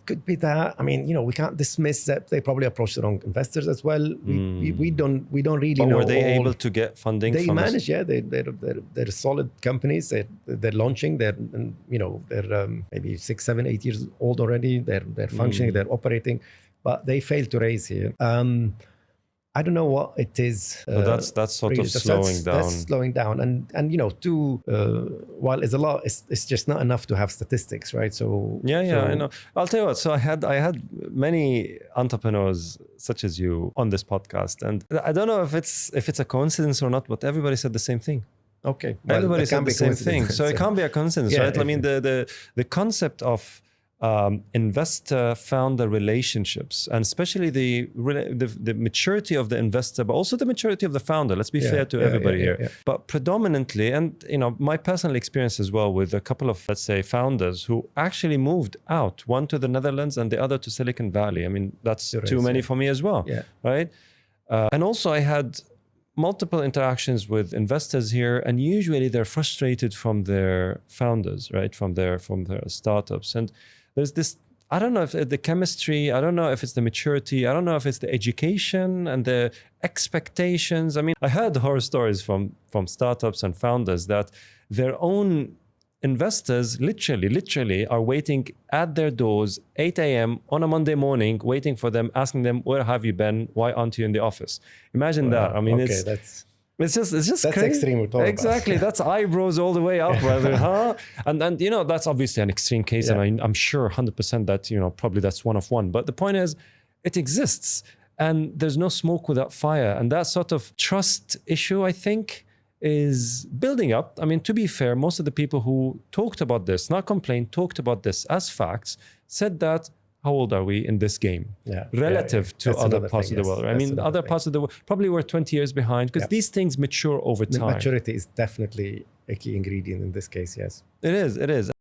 could be that. I mean, we can't dismiss that they probably approached the wrong investors as well. We don't really know. Were they able to get funding? They manage, they're solid companies. They're launching. They're maybe 6, 7, 8 years old already. They're functioning. They're operating, but they failed to raise here. I don't know what it is. That's sort of slowing down. That's slowing down, and while it's a lot, it's just not enough to have statistics, right? So I know. I'll tell you what. So I had many entrepreneurs such as you on this podcast, and I don't know if it's a coincidence or not, but everybody said the same thing. Okay, everybody said the same thing, so it can't be a coincidence, right? I mean, the concept of investor-founder relationships, and especially the maturity of the investor, but also the maturity of the founder. Let's be fair to everybody here. But predominantly, and my personal experience as well with a couple of, let's say, founders who actually moved out, one to the Netherlands and the other to Silicon Valley. I mean, that's too many for me as well, right? And also I had multiple interactions with investors here, and usually they're frustrated from their founders, right? From their startups. And there's this, I don't know if the chemistry, I don't know if it's the maturity, I don't know if it's the education and the expectations. I mean, I heard horror stories from startups and founders that their own investors literally are waiting at their doors 8 a.m. on a Monday morning, waiting for them, asking them, where have you been? Why aren't you in the office? Imagine that. I mean, it's just that's crazy. Extreme. Exactly. That's eyebrows all the way up, rather, huh? And that's obviously an extreme case, and I'm sure 100% that probably that's one of one. But the point is, it exists, and there's no smoke without fire, and that sort of trust issue, I think, is building up. I mean, to be fair, most of the people who talked about this, not complained, talked about this as facts, said that. How old are we in this game relative to other parts of the world? I mean, other parts of the world probably were 20 years behind, because these things mature over time. The maturity is definitely a key ingredient in this case, yes. It is.